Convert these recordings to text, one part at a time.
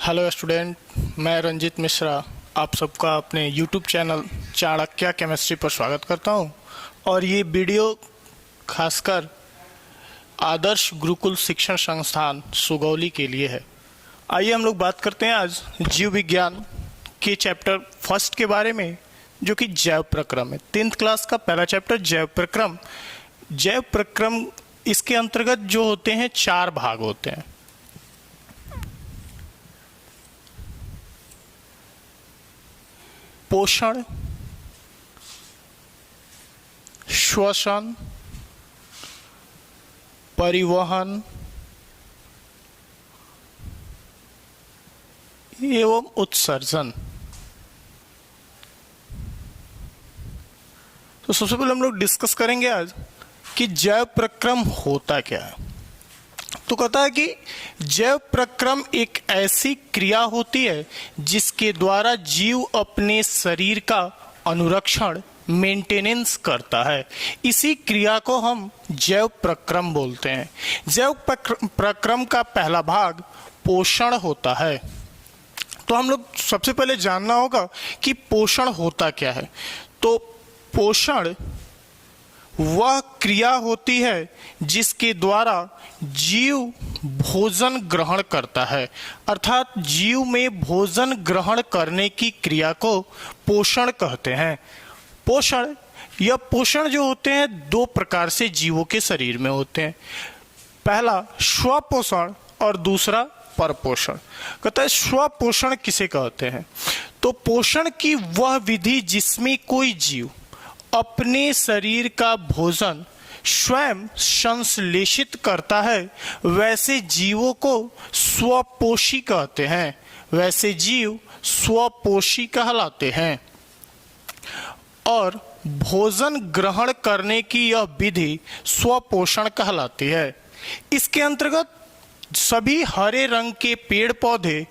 Hello student, मैं रंजित मिश्रा आप सबका अपने YouTube चैनल चाणक्य केमिस्ट्री पर स्वागत करता हूं। और ये वीडियो खासकर आदर्श गुरुकुल शिक्षण संस्थान सुगौली के लिए है। आइए हम लोग बात करते हैं आज जीव विज्ञान के चैप्टर फर्स्ट के बारे में, जो कि जैव प्रक्रम है। 10th क्लास का पहला चैप्टर जैव प्रक्रम। जैव प्रक्रम इसके अंतर्गत जो होते हैं 4 भाग होते हैं। पोषण, श्वसन, परिवहन एवं उत्सर्जन। तो सबसे पहले हम लोग डिस्कस करेंगे आज कि जैव प्रक्रम होता क्या है। तो कहता है कि जैव प्रक्रम एक ऐसी क्रिया होती है जिसके द्वारा जीव अपने शरीर का अनुरक्षण मेंटेनेंस करता है। इसी क्रिया को हम जैव प्रक्रम बोलते हैं। जैव प्रक्रम का पहला भाग पोषण होता है। तो हम लोग सबसे पहले जानना होगा कि पोषण होता क्या है। तो पोषण वह क्रिया होती है जिसके द्वारा जीव भोजन ग्रहण करता है, अर्थात जीव में भोजन ग्रहण करने की क्रिया को पोषण कहते हैं। पोषण जो होते हैं 2 प्रकार से जीवों के शरीर में होते हैं। पहला स्वपोषण और दूसरा परपोषण। कहता है स्वपोषण किसे कहते हैं। तो पोषण की वह विधि जिसमें कोई जीव अपने शरीर का भोजन स्वयं संश्लेषित करता है, वैसे जीवों को स्वपोषी कहते हैं। वैसे जीव स्वपोषी कहलाते हैं। और भोजन ग्रहण करने की यह विधि स्वपोषण कहलाती है। इसके अंतर्गत सभी हरे रंग के पेड़ पौधे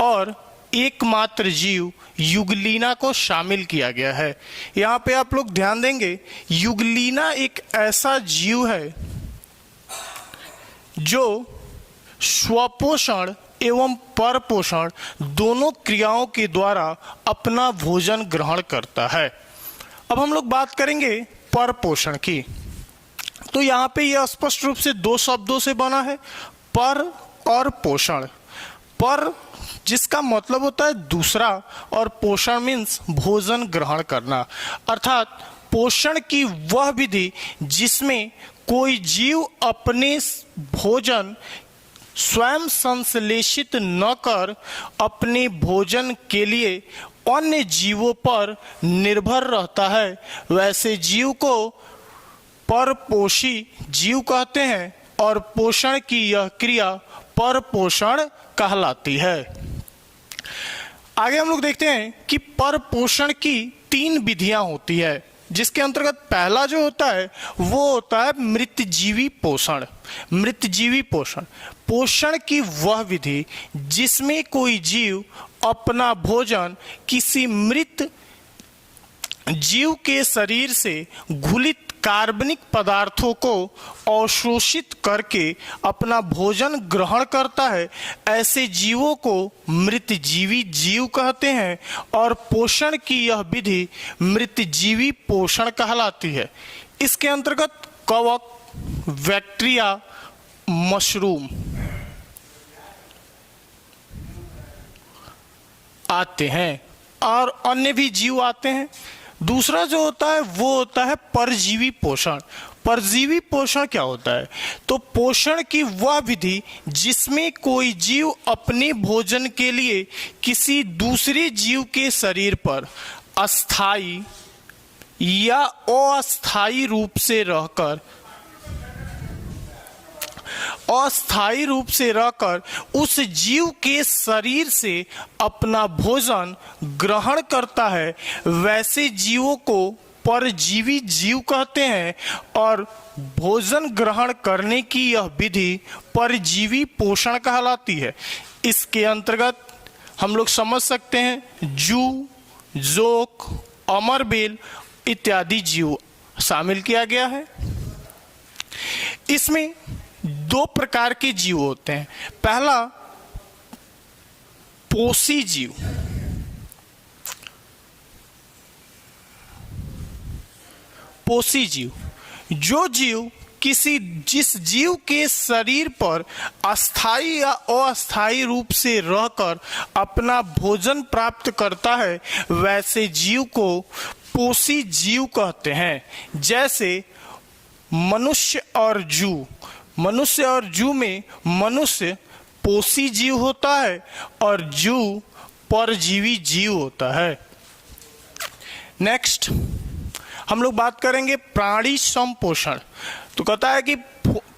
और एकमात्र जीव युगलीना को शामिल किया गया है। यहाँ पे आप लोग ध्यान देंगे, युगलीना एक ऐसा जीव है जो स्वपोषण एवं परपोषण दोनों क्रियाओं के द्वारा अपना भोजन ग्रहण करता है। अब हम लोग बात करेंगे परपोषण की। तो यहाँ पे यह स्पष्ट रूप से 2 शब्दों से बना है, पर और पोषण। पर जिसका मतलब होता है दूसरा, और पोषण मीन्स भोजन ग्रहण करना, अर्थात पोषण की वह विधि जिसमें कोई जीव अपने भोजन स्वयं संश्लेषित न कर अपने भोजन के लिए अन्य जीवों पर निर्भर रहता है, वैसे जीव को परपोषी जीव कहते हैं। और पोषण की यह क्रिया परपोषण कहलाती है। आगे हम लोग देखते हैं कि परपोषण की 3 विधियां होती है, जिसके अंतर्गत पहला जो होता है वो होता है मृतजीवी पोषण। मृतजीवी पोषण पोषण की वह विधि जिसमें कोई जीव अपना भोजन किसी मृत जीव के शरीर से घुलित कार्बनिक पदार्थों को अवशोषित करके अपना भोजन ग्रहण करता है, ऐसे जीवों को मृतजीवी जीव कहते हैं। और पोषण की यह विधि मृतजीवी पोषण कहलाती है। इसके अंतर्गत कवक, बैक्टीरिया, मशरूम आते हैं और अन्य भी जीव आते हैं। दूसरा जो होता है वो होता है परजीवी पोषण। परजीवी पोषण क्या होता है। तो पोषण की वह विधि जिसमें कोई जीव अपने भोजन के लिए किसी दूसरे जीव के शरीर पर अस्थायी या अस्थायी रूप से रहकर उस जीव के शरीर से अपना भोजन ग्रहण करता है, वैसे जीवों को परजीवी जीव कहते हैं। और भोजन ग्रहण करने की यह विधि परजीवी पोषण कहलाती है। इसके अंतर्गत हम लोग समझ सकते हैं जू, जोक, अमरबेल इत्यादि जीव शामिल किया गया है। इसमें 2 प्रकार के जीव होते हैं। पहला पोषी जीव, पोषी जीव जो जीव जिस जीव के शरीर पर अस्थायी या अस्थायी रूप से रहकर अपना भोजन प्राप्त करता है, वैसे जीव को पोषी जीव कहते हैं। जैसे मनुष्य और जू में मनुष्य पोषी जीव होता है और जू परजीवी जीव होता है। नेक्स्ट हम लोग बात करेंगे प्राणी संपोषण। तो कहता है कि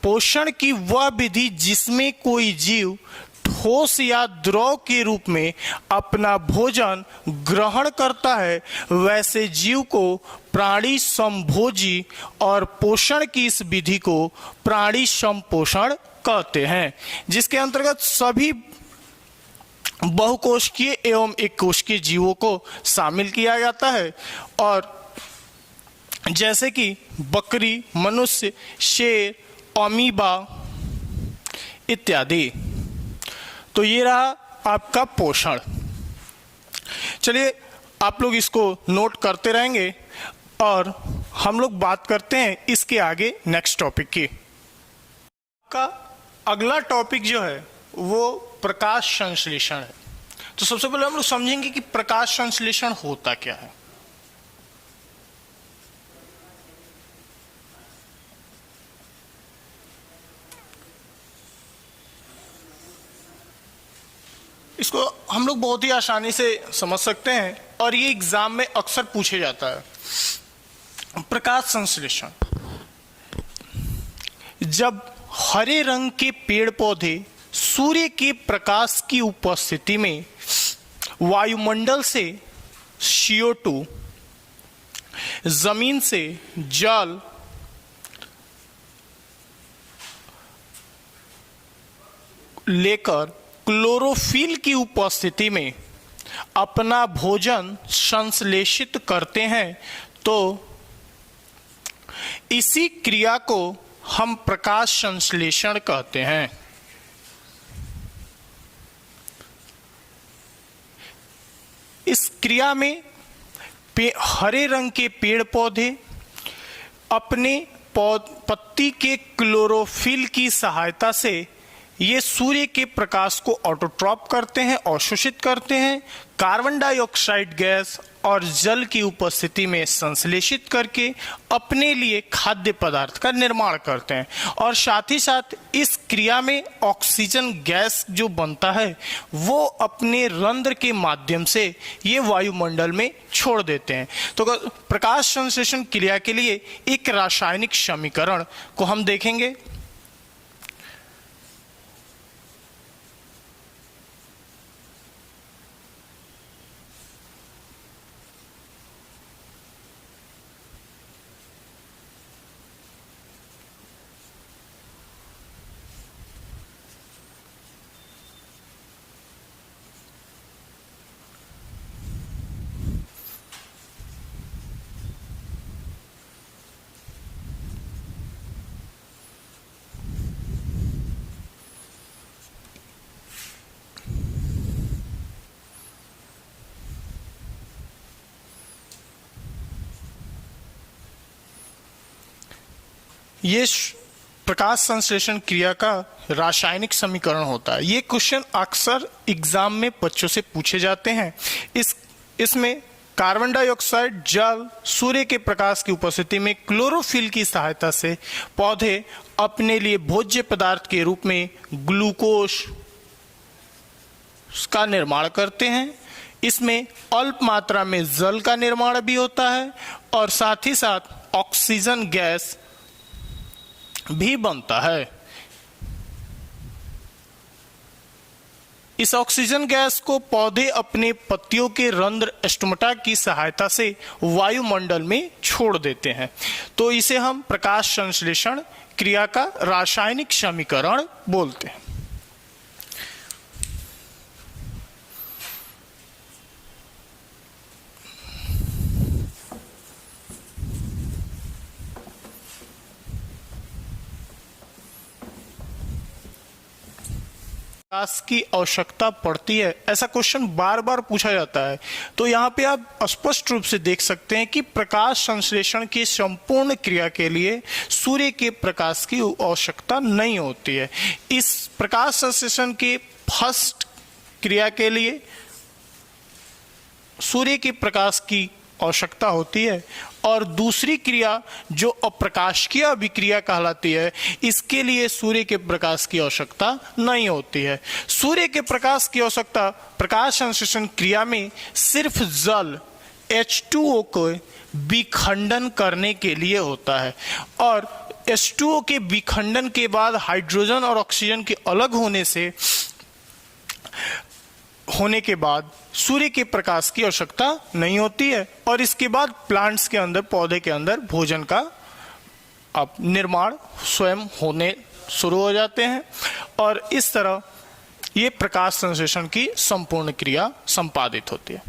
पोषण की वह विधि जिसमें कोई जीव ठोस या द्रव के रूप में अपना भोजन ग्रहण करता है, वैसे जीव को प्राणी संभोजी और पोषण की इस विधि को प्राणी संपोषण कहते हैं, जिसके अंतर्गत सभी बहुकोशिकीय एवं एक कोशिकीय जीवों को शामिल किया जाता है। और जैसे कि बकरी, मनुष्य, शेर, अमीबा इत्यादि। तो ये रहा आपका पोषण। चलिए आप लोग इसको नोट करते रहेंगे और हम लोग बात करते हैं इसके आगे नेक्स्ट टॉपिक की। का अगला टॉपिक जो है वो प्रकाश संश्लेषण है। तो सबसे पहले हम लोग समझेंगे कि प्रकाश संश्लेषण होता क्या है। इसको हम लोग बहुत ही आसानी से समझ सकते हैं और ये एग्जाम में अक्सर पूछे जाता है। प्रकाश संश्लेषण, जब हरे रंग के पेड़ पौधे सूर्य के प्रकाश की उपस्थिति में वायुमंडल से CO2, जमीन से जल लेकर क्लोरोफिल की उपस्थिति में अपना भोजन संश्लेषित करते हैं, तो इसी क्रिया को हम प्रकाश संश्लेषण कहते हैं। इस क्रिया में हरे रंग के पेड़ पौधे अपने पत्ती के क्लोरोफिल की सहायता से ये सूर्य के प्रकाश को ऑटोट्रॉप करते हैं, अवशोषित करते हैं, कार्बन डाइऑक्साइड गैस और जल की उपस्थिति में संश्लेषित करके अपने लिए खाद्य पदार्थ का निर्माण करते हैं। और साथ ही साथ इस क्रिया में ऑक्सीजन गैस जो बनता है वो अपने रंध्र के माध्यम से ये वायुमंडल में छोड़ देते हैं। तो प्रकाश संश्लेषण क्रिया के लिए एक रासायनिक समीकरण को हम देखेंगे। ये प्रकाश संश्लेषण क्रिया का रासायनिक समीकरण होता है। ये क्वेश्चन अक्सर एग्जाम में बच्चों से पूछे जाते हैं। इसमें कार्बन डाइऑक्साइड, जल, सूर्य के प्रकाश की उपस्थिति में क्लोरोफिल की सहायता से पौधे अपने लिए भोज्य पदार्थ के रूप में ग्लूकोज का निर्माण करते हैं। इसमें अल्प मात्रा में जल का निर्माण भी होता है और साथ ही साथ ऑक्सीजन गैस भी बनता है। इस ऑक्सीजन गैस को पौधे अपने पत्तियों के रंध्र स्टोमेटा की सहायता से वायुमंडल में छोड़ देते हैं। तो इसे हम प्रकाश संश्लेषण क्रिया का रासायनिक समीकरण बोलते हैं। प्रकाश की आवश्यकता पड़ती है, ऐसा क्वेश्चन बार बार पूछा जाता है। तो यहाँ पे आप स्पष्ट रूप से देख सकते हैं कि प्रकाश संश्लेषण की संपूर्ण क्रिया के लिए सूर्य के प्रकाश की आवश्यकता नहीं होती है। इस प्रकाश संश्लेषण के फर्स्ट क्रिया के लिए सूर्य के प्रकाश की आवश्यकता होती है, और दूसरी क्रिया जो अप्रकाशिकीय अभिक्रिया कहलाती है, इसके लिए सूर्य के प्रकाश की आवश्यकता नहीं होती है। सूर्य के प्रकाश की आवश्यकता प्रकाश संश्लेषण क्रिया में सिर्फ जल H2O को विखंडन करने के लिए होता है, और H2O के विखंडन के बाद हाइड्रोजन और ऑक्सीजन के अलग होने के बाद सूर्य के प्रकाश की आवश्यकता नहीं होती है, और इसके बाद प्लांट्स के अंदर, पौधे के अंदर भोजन का निर्माण स्वयं होने शुरू हो जाते हैं, और इस तरह ये प्रकाश संश्लेषण की संपूर्ण क्रिया संपादित होती है।